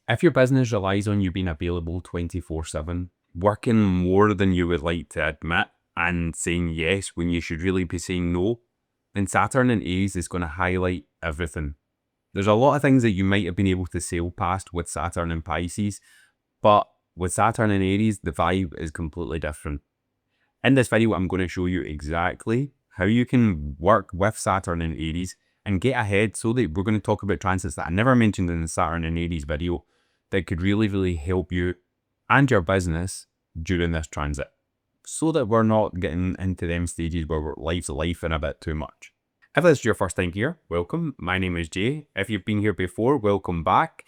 If your business relies on you being available 24/7, working more than you would like to admit, and saying yes when you should really be saying no, then Saturn in Aries is going to highlight everything. There's a lot of things that you might have been able to sail past with Saturn in Pisces, but with Saturn in Aries, the vibe is completely different. In this video, I'm going to show you exactly how you can work with Saturn in Aries and get ahead, so that we're going to talk about transits that I never mentioned in the Saturn in Aries video that could really help you and your business during this transit, so that we're not getting into them stages where life's lifing a bit too much. If this is your first time here, welcome. My name is Jay. If you've been here before, welcome back.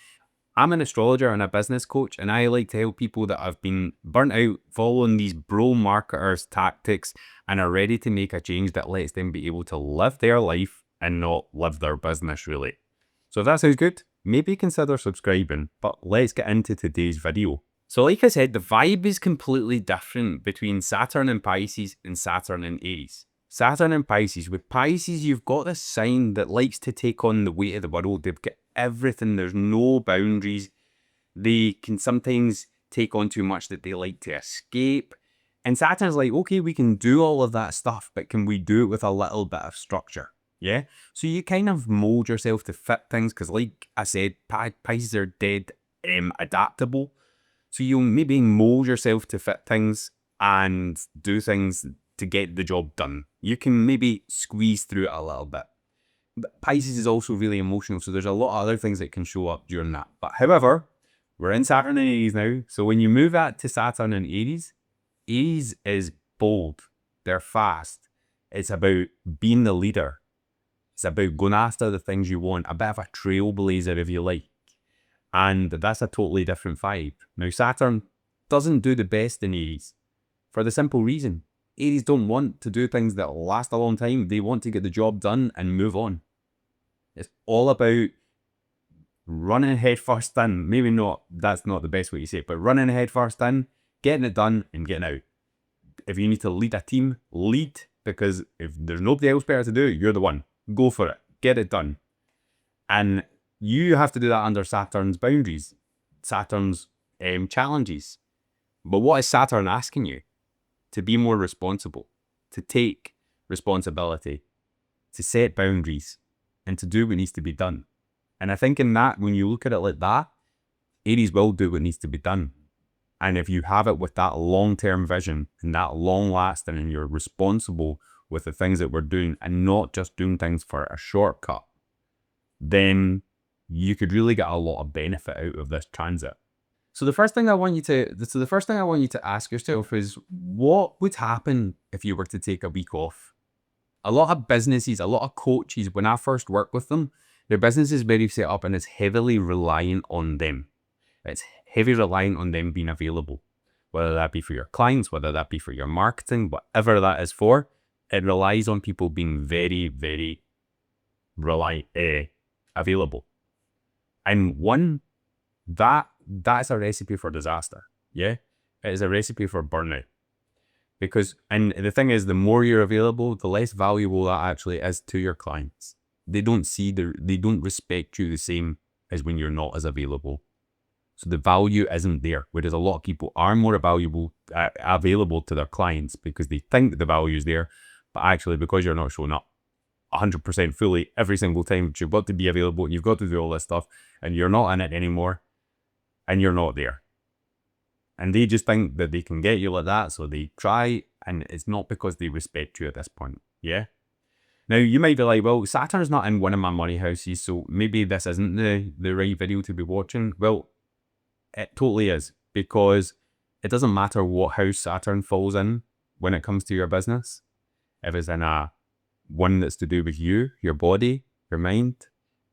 I'm an astrologer and a business coach, and I like to help people that have been burnt out following these bro marketers tactics and are ready to make a change that lets them be able to live their life and not live their business, really. So if that sounds good, maybe consider subscribing, but let's get into today's video. So like I said, the vibe is completely different between Saturn in Pisces and Saturn in Aries. Saturn in Pisces, with Pisces, you've got this sign that likes to take on the weight of the world. They've got everything, there's no boundaries. They can sometimes take on too much that they like to escape. And Saturn's like, okay, we can do all of that stuff, but can we do it with a little bit of structure? Yeah? So you kind of mold yourself to fit things, because like I said, Pisces are dead adaptable. So you'll maybe mold yourself to fit things and do things to get the job done. You can maybe squeeze through it a little bit. But Pisces is also really emotional, so there's a lot of other things that can show up during that. But however, we're in Saturn and Aries now, so when you move that to Saturn and Aries, Aries is bold, they're fast. It's about being the leader. It's about going after the things you want, a bit of a trailblazer if you like. And that's a totally different vibe. Now, Saturn doesn't do the best in Aries for the simple reason. Aries don't want to do things that last a long time. They want to get the job done and move on. It's all about running head first in. Maybe not, that's not the best way to say it, but running head first in, getting it done and getting out. If you need to lead a team, lead, because if there's nobody else better to do it, you're the one. Go for it. Get it done. And you have to do that under Saturn's boundaries, Saturn's challenges. But what is Saturn asking you? To be more responsible, to take responsibility, to set boundaries, and to do what needs to be done. And I think in that, when you look at it like that, Aries will do what needs to be done. And if you have it with that long-term vision and that long-lasting, and you're responsible with the things that we're doing and not just doing things for a shortcut, then you could really get a lot of benefit out of this transit. So the first thing I want you to ask yourself is, what would happen if you were to take a week off? A lot of businesses, a lot of coaches, when I first worked with them, their business is very set up and it's heavily reliant on them. It's heavily reliant on them being available, whether that be for your clients, whether that be for your marketing, whatever that is for. It relies on people being very available. And that's a recipe for disaster. Yeah, it is a recipe for burnout. Because, and the thing is, the more you're available, the less valuable that actually is to your clients. They don't respect you the same as when you're not as available. So the value isn't there. Whereas a lot of people are more available to their clients because they think that the value is there, but actually because you're not showing up 100% fully every single time, you've got to be available and you've got to do all this stuff, and you're not in it anymore, and you're not there. And they just think that they can get you like that, so they try, and it's not because they respect you at this point. Yeah? Now, you might be like, well, Saturn's not in one of my money houses, so maybe this isn't the right video to be watching. Well, it totally is, because it doesn't matter what house Saturn falls in when it comes to your business. If it's in one that's to do with you, your body, your mind,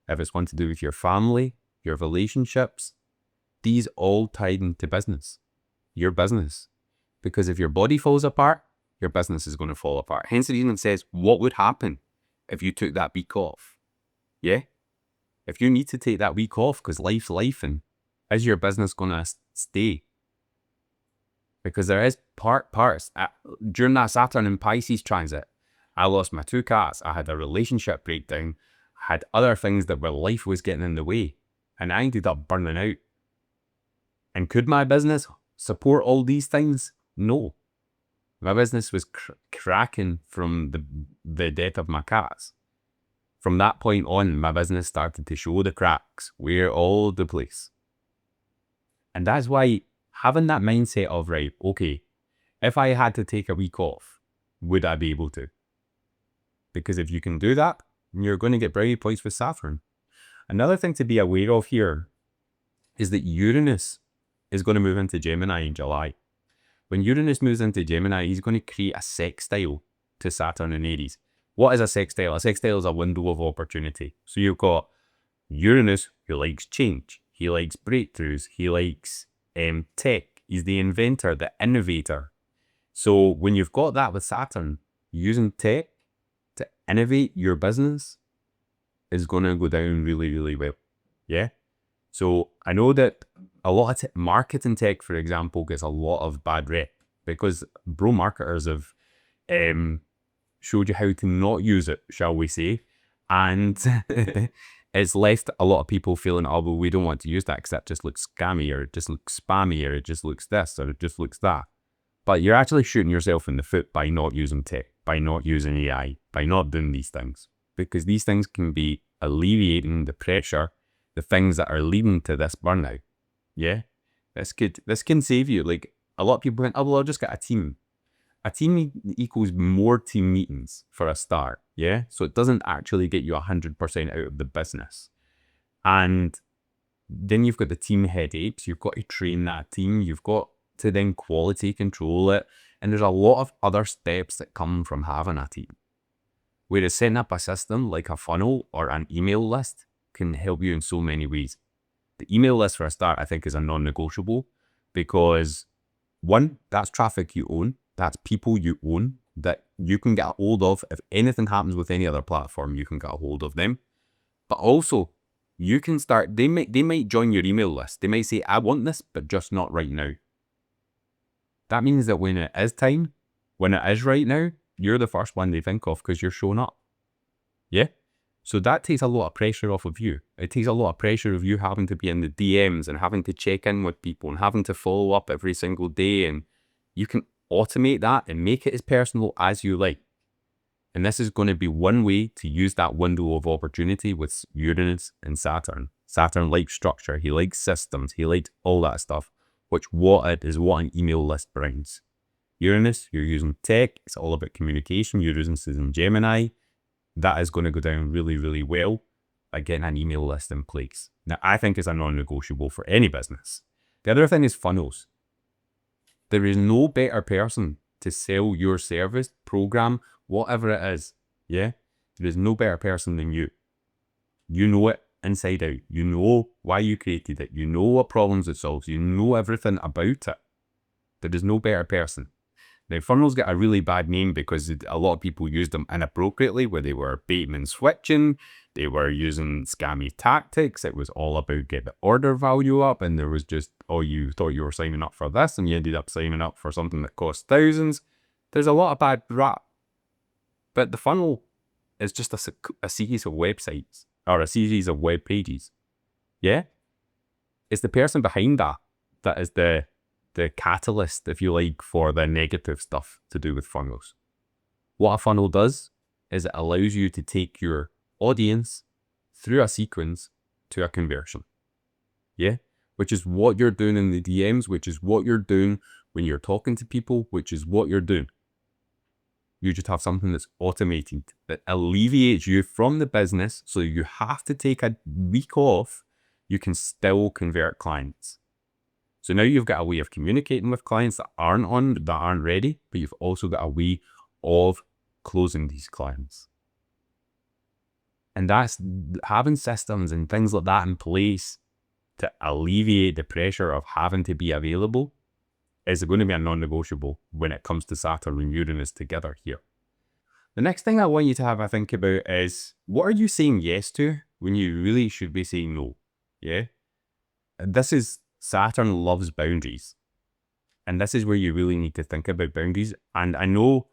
if it's one to do with your family, your relationships, these all tied into business, your business. Because if your body falls apart, your business is going to fall apart. Hence the reason it says, what would happen if you took that week off? Yeah? If you need to take that week off because life's life, and is your business going to stay? Because there is parts. During that Saturn and Pisces transit, I lost my 2 cats. I had a relationship breakdown. I had other things that where life was getting in the way. And I ended up burning out. And could my business support all these things? No. My business was cracking from the death of my cats. From that point on, my business started to show the cracks. We're all over the place. And that's why having that mindset of, right, okay, if I had to take a week off, would I be able to? Because if you can do that, you're going to get brownie points with Saturn. Another thing to be aware of here is that Uranus is going to move into Gemini in July. When Uranus moves into Gemini, he's going to create a sextile to Saturn and Aries. What is a sextile? A sextile is a window of opportunity. So you've got Uranus, who likes change. He likes breakthroughs. He likes tech. He's the inventor, the innovator. So when you've got that with Saturn, using tech to innovate your business is going to go down really, really well. Yeah. So I know that a lot of marketing tech, for example, gets a lot of bad rep because bro marketers have showed you how to not use it, shall we say. And it's left a lot of people feeling, oh, well, we don't want to use that because that just looks scammy, or it just looks spammy, or it just looks this, or it just looks that. But you're actually shooting yourself in the foot by not using tech, by not using AI, by not doing these things. Because these things can be alleviating the pressure, the things that are leading to this burnout. Yeah? This can save you. Like, a lot of people think, oh, well, I'll just get a team. A team equals more team meetings for a start. Yeah? So it doesn't actually get you 100% out of the business. And then you've got the team headaches. You've got to train that team. You've got to then quality control it. And there's a lot of other steps that come from having a team. Whereas setting up a system like a funnel or an email list can help you in so many ways. The email list, for a start, I think is a non-negotiable because, one, that's traffic you own. That's people you own that you can get a hold of. If anything happens with any other platform, you can get a hold of them. But also, you can start, they might join your email list. They might say, I want this, but just not right now. That means that when it is time, when it is right now, you're the first one they think of because you're showing up. Yeah? So that takes a lot of pressure off of you. It takes a lot of pressure of you having to be in the DMs and having to check in with people and having to follow up every single day. And you can automate that and make it as personal as you like. And this is going to be one way to use that window of opportunity with Uranus and Saturn. Saturn likes structure. He likes systems. He likes all that stuff, which what an email list brings. Uranus, you're using tech. It's all about communication. Uranus is in Gemini. That is going to go down really, really well by getting an email list in place. Now, I think it's a non-negotiable for any business. The other thing is funnels. There is no better person to sell your service, program, whatever it is. Yeah? There is no better person than you. You know it inside out. You know why you created it. You know what problems it solves. You know everything about it. There is no better person. Now, funnels get a really bad name because a lot of people used them inappropriately, where they were baiting and switching. They were using scammy tactics. It was all about get the order value up, and there was just, oh, you thought you were signing up for this, and you ended up signing up for something that cost thousands. There's a lot of bad rap. But the funnel is just a series of websites, or a series of web pages. Yeah? It's the person behind that that is the catalyst, if you like, for the negative stuff to do with funnels. What a funnel does is it allows you to take your audience through a sequence to a conversion. Yeah? Which is what you're doing in the DMs, which is what you're doing when you're talking to people, which is what you're doing. You just have something that's automated, that alleviates you from the business, so you have to take a week off, you can still convert clients. So now you've got a way of communicating with clients that aren't ready, but you've also got a way of closing these clients. And that's having systems and things like that in place to alleviate the pressure of having to be available is going to be a non-negotiable when it comes to Saturn and Uranus together here. The next thing I want you to have a think about is, what are you saying yes to when you really should be saying no? Yeah? And this is, Saturn loves boundaries. And this is where you really need to think about boundaries. And I know,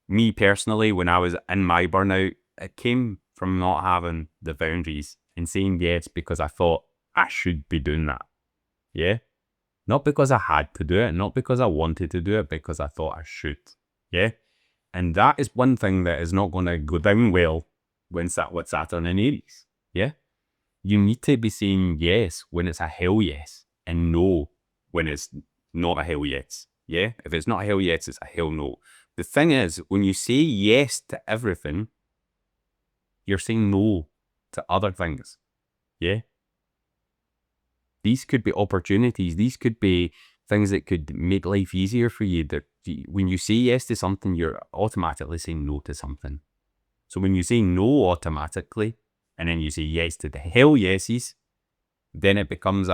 me personally, when I was in my burnout, it came from not having the boundaries and saying yes because I thought I should be doing that. Yeah? Not because I had to do it, not because I wanted to do it, because I thought I should. Yeah? And that is one thing that is not going to go down well when with Saturn in Aries. Yeah? You need to be saying yes when it's a hell yes, and no when it's not a hell yes. Yeah? If it's not a hell yes, it's a hell no. The thing is, when you say yes to everything, you're saying no to other things. Yeah? These could be opportunities. These could be things that could make life easier for you. That when you say yes to something, you're automatically saying no to something. So when you say no automatically, and then you say yes to the hell yeses, then it becomes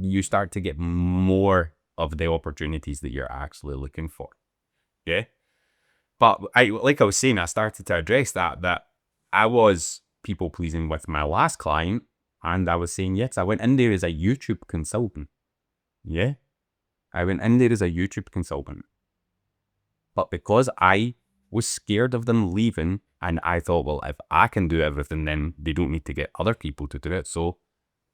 you start to get more of the opportunities that you're actually looking for. Yeah. But like I was saying, I started to address that I was people pleasing with my last client, and I was saying, yes, I went in there as a YouTube consultant. Yeah. I went in there as a YouTube consultant. But because I was scared of them leaving, and I thought, well, if I can do everything, then they don't need to get other people to do it. So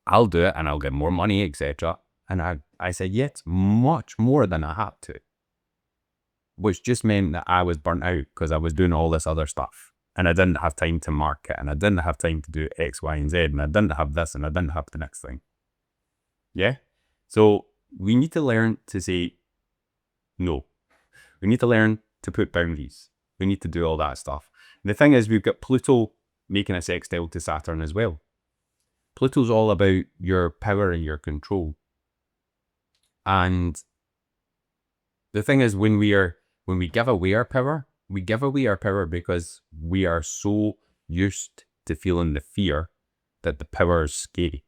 I'll do it and I'll get more money, etc. And I said, yes, much more than I had to. Which just meant that I was burnt out because I was doing all this other stuff. And I didn't have time to market, and I didn't have time to do X, Y, and Z, and I didn't have this, and I didn't have the next thing. Yeah? So we need to learn to say no. We need to learn to put boundaries. We need to do all that stuff. And the thing is, we've got Pluto making a sextile to Saturn as well. Pluto's all about your power and your control. And the thing is, when we give away our power, we give away our power because we are so used to feeling the fear that the power is scary.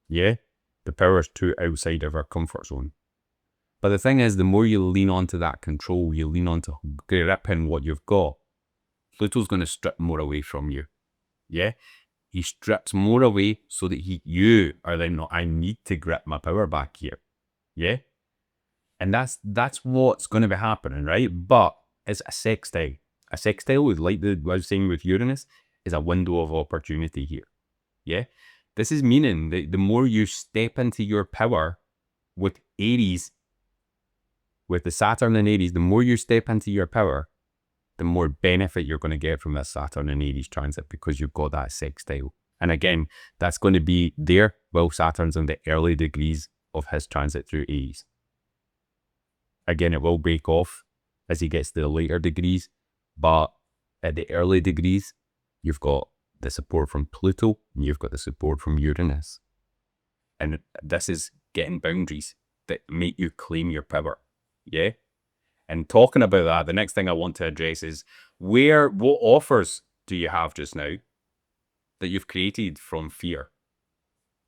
Yeah? The power is too outside of our comfort zone. But the thing is, the more you lean onto that control, you lean onto gripping what you've got, Pluto's going to strip more away from you. Yeah? He strips more away so that you are then not, I need to grip my power back here. Yeah? And that's what's going to be happening, right? But it's a sextile. A sextile is like I was saying with Uranus, is a window of opportunity here. Yeah? This is meaning that the more you step into your power with Aries, with the Saturn and Aries, the more you step into your power, the more benefit you're going to get from this Saturn and Aries transit because you've got that sextile. And again, that's going to be there while Saturn's in the early degrees of his transit through Aries. Again, it will break off as he gets to the later degrees, but at the early degrees, you've got the support from Pluto and you've got the support from Uranus. And this is getting boundaries that make you claim your power. Yeah? And talking about that, the next thing I want to address is what offers do you have just now that you've created from fear?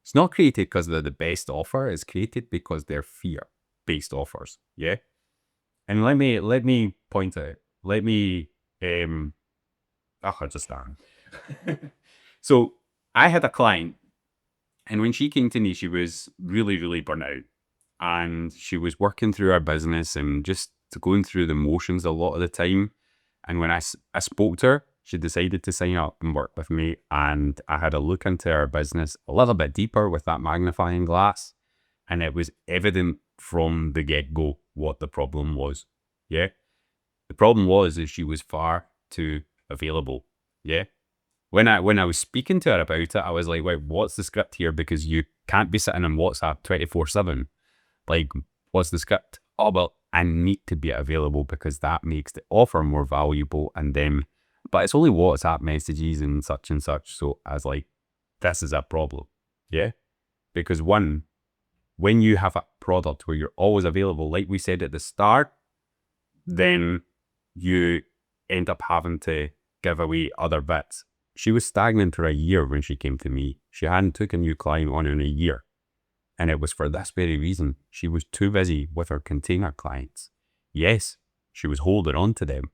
It's not created because they're the best offer, it's created because they're fear-based offers. Yeah? And let me point out, I just start. So I had a client, and when she came to me, she was really, really burnt out. And she was working through her business and just going through the motions a lot of the time. And when I spoke to her, she decided to sign up and work with me. And I had a look into her business a little bit deeper with that magnifying glass. And it was evident from the get-go what the problem was. Yeah. The problem was is she was far too available. Yeah. When I was speaking to her about it, I was like, wait, what's the script here? Because you can't be sitting on WhatsApp 24/7. Like, what's the script? Oh, well, I need to be available because that makes the offer more valuable. And then, but it's only WhatsApp messages and such. So I was like, this is a problem. Yeah. Because one, when you have a product where you're always available, like we said at the start, then you end up having to give away other bits. She was stagnant for a year when she came to me. She hadn't took a new client on in a year. And it was for this very reason. She was too busy with her container clients. Yes, she was holding on to them.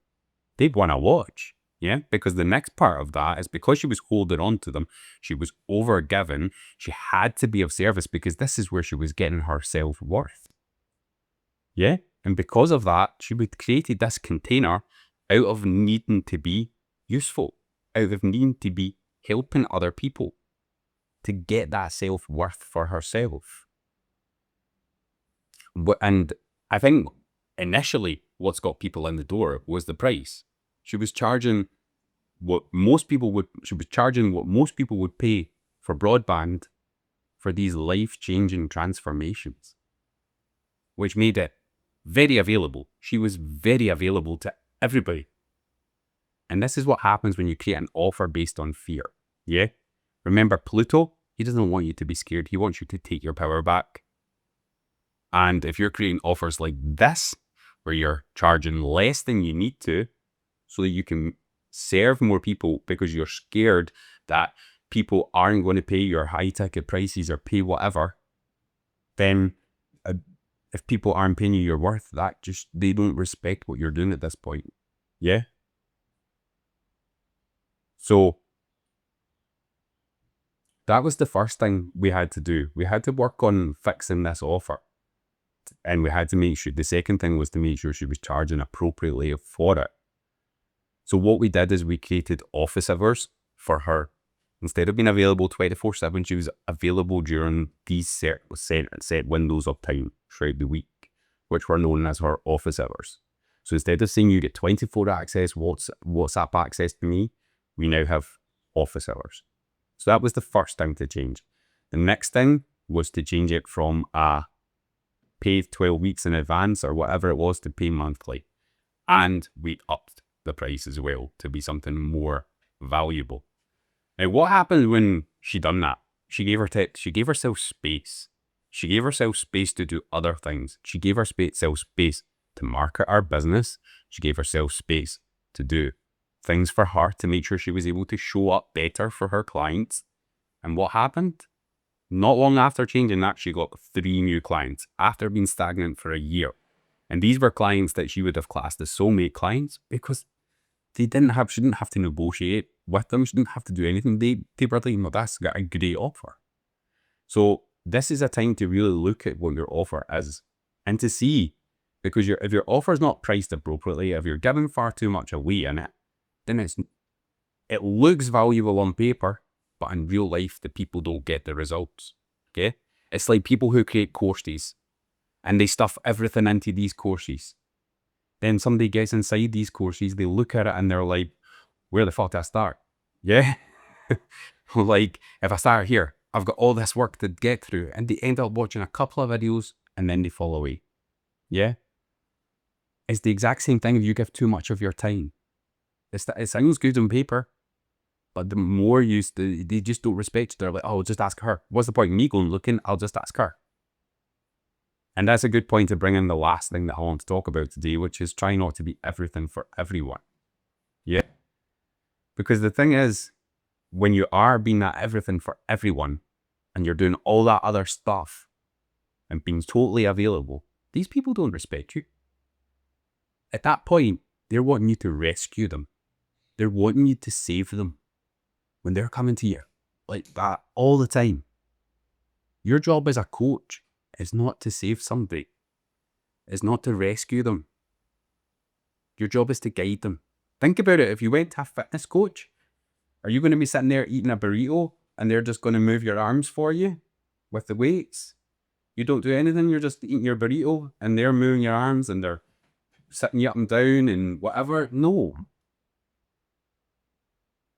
They'd want to watch. Yeah, because the next part of that is because she was holding on to them, she was overgiven. She had to be of service because this is where she was getting her self-worth. Yeah, and because of that, she would created this container out of needing to be useful, out of needing to be helping other people to get that self-worth for herself. And I think initially what's got people in the door was the price. She was charging what most people would, she was charging what most people would pay for broadband for these life-changing transformations, which made it very available. She was very available to everybody. And this is what happens when you create an offer based on fear. Yeah? Remember, Pluto, he doesn't want you to be scared. He wants you to take your power back. And if you're creating offers like this, where you're charging less than you need to, so that you can serve more people because you're scared that people aren't going to pay your high ticket prices or pay whatever, then if people aren't paying you your worth, that just, they don't respect what you're doing at this point. Yeah? So that was the first thing we had to do. We had to work on fixing this offer. And we had to make sure, the second thing was to make sure she was charging appropriately for it. So what we did is we created office hours for her. Instead of being available 24/7, she was available during these set windows of time throughout the week, which were known as her office hours. So instead of saying you get 24 access, WhatsApp access to me, we now have office hours. So that was the first thing to change. The next thing was to change it from a paid 12 weeks in advance or whatever it was to pay monthly. And we upped the price as well to be something more valuable. Now, what happened when she done that? She gave herself space. She gave herself space to do other things. She gave herself space to market our business. She gave herself space to do things for her to make sure she was able to show up better for her clients. And what happened? Not long after changing that, she got 3 new clients after being stagnant for a year. And these were clients that she would have classed as soulmate clients because she didn't have to negotiate with them. She didn't have to do anything. They were like, no, that's got a great offer. So this is a time to really look at what your offer is and to see, because if your offer is not priced appropriately, if you're giving far too much away in it, then it looks valuable on paper, but in real life, the people don't get the results. Okay? It's like people who create courses and they stuff everything into these courses. Then somebody gets inside these courses, they look at it and they're like, where the fuck do I start? Yeah? Like, if I start here, I've got all this work to get through, and they end up watching a couple of videos and then they fall away. Yeah? It's the exact same thing if you give too much of your time. It sounds good on paper, but the more they just don't respect you. They're like, oh, just ask her. What's the point of me going looking? I'll just ask her. And that's a good point to bring in the last thing that I want to talk about today, which is try not to be everything for everyone. Yeah? Because the thing is, when you are being that everything for everyone and you're doing all that other stuff and being totally available, these people don't respect you. At that point, they're wanting you to rescue them. They're wanting you to save them when they're coming to you like that all the time. Your job as a coach is not to save somebody. It's not to rescue them. Your job is to guide them. Think about it. If you went to a fitness coach, are you going to be sitting there eating a burrito and they're just going to move your arms for you with the weights? You don't do anything. You're just eating your burrito and they're moving your arms and they're sitting you up and down and whatever. No.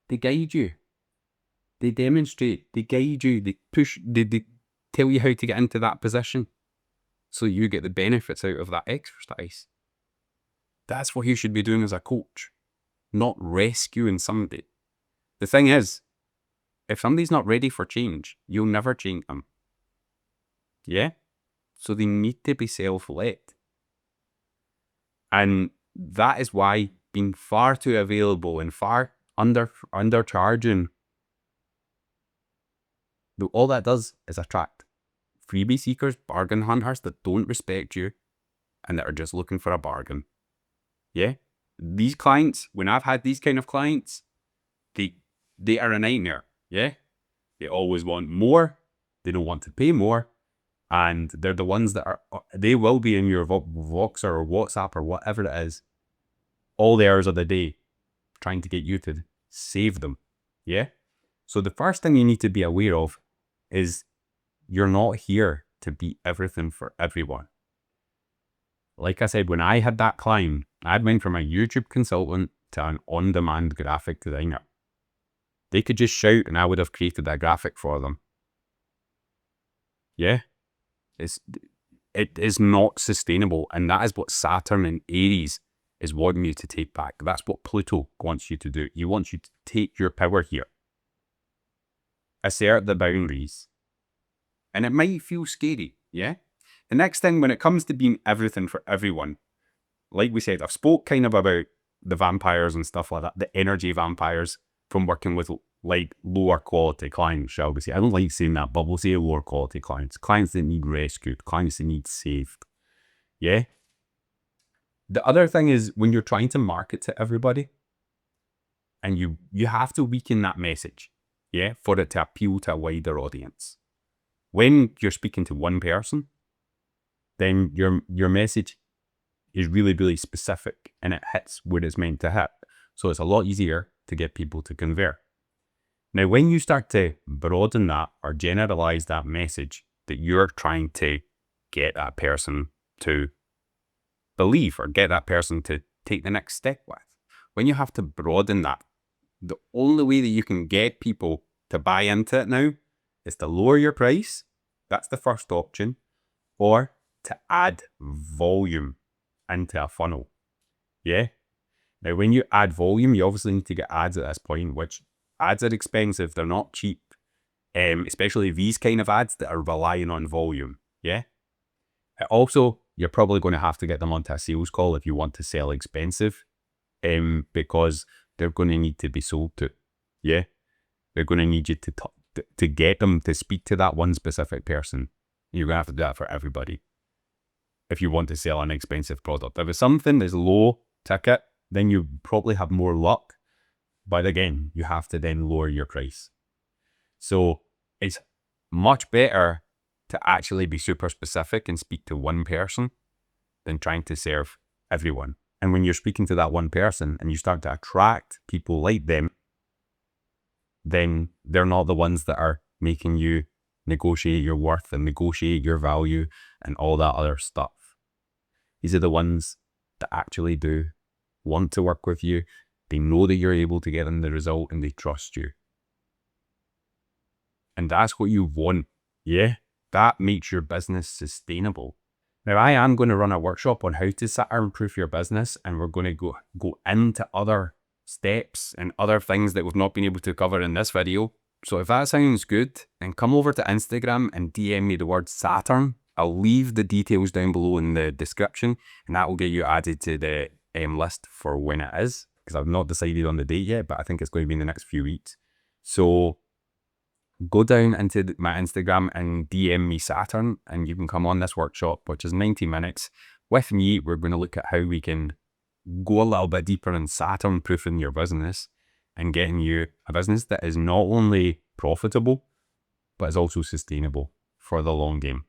They guide you. They demonstrate. They guide you. They push. They tell you how to get into that position so you get the benefits out of that exercise. That's what you should be doing as a coach, not rescuing somebody. The thing is, if somebody's not ready for change, you'll never change them. Yeah? So they need to be self-led. And that is why being far too available and far undercharging, all that does is attract freebie seekers, bargain hunters that don't respect you and that are just looking for a bargain. Yeah? These clients, when I've had these kind of clients, they are a nightmare. Yeah? They always want more. They don't want to pay more. And they're the ones that they will be in your Voxer or WhatsApp or whatever it is, all the hours of the day, trying to get you to save them. Yeah? So the first thing you need to be aware of is you're not here to be everything for everyone. Like I said, when I had that climb, I went from a YouTube consultant to an on-demand graphic designer. They could just shout and I would have created that graphic for them. Yeah. It is not sustainable. And that is what Saturn and Aries is wanting you to take back. That's what Pluto wants you to do. He wants you to take your power here. Assert the boundaries. And it might feel scary, yeah? The next thing, when it comes to being everything for everyone, like we said, I've spoke kind of about the vampires and stuff like that, the energy vampires from working with like lower quality clients, shall we say. I don't like saying that, but we'll say lower quality clients. Clients that need rescued, clients that need saved. Yeah? The other thing is when you're trying to market to everybody, and you have to weaken that message, yeah, for it to appeal to a wider audience. When you're speaking to one person, then your message is really, really specific and it hits where it's meant to hit. So it's a lot easier to get people to convert. Now, when you start to broaden that or generalize that message that you're trying to get that person to believe or get that person to take the next step with, when you have to broaden that, the only way that you can get people to buy into it now is to lower your price. That's the first option. Or to add volume into a funnel. Yeah. Now, when you add volume, you obviously need to get ads at this point, which ads are expensive. They're not cheap. Especially these kind of ads that are relying on volume. Yeah. Also, you're probably going to have to get them onto a sales call if you want to sell expensive, because they're going to need to be sold to. Yeah. They're going to need you to get them to speak to that one specific person. You're going to have to do that for everybody if you want to sell an expensive product. If it's something that's low ticket, then you probably have more luck. But again, you have to then lower your price. So it's much better to actually be super specific and speak to one person than trying to serve everyone. And when you're speaking to that one person and you start to attract people like them, then they're not the ones that are making you negotiate your worth and negotiate your value and all that other stuff. These are the ones that actually do want to work with you. They know that you're able to get them the result and they trust you. And that's what you want. Yeah, that makes your business sustainable. Now, I am going to run a workshop on how to Saturn-proof your business, and we're going to go into other steps and other things that we've not been able to cover in this video. So if that sounds good, then come over to Instagram and DM me the word Saturn. I'll leave the details down below in the description, and that will get you added to the list for when it is, because I've not decided on the date yet, but I think it's going to be in the next few weeks. So go down into my Instagram and DM me Saturn, and you can come on this workshop, which is 90 minutes. With me, we're going to look at how we can go a little bit deeper in Saturn-proofing your business and getting you a business that is not only profitable, but is also sustainable for the long game.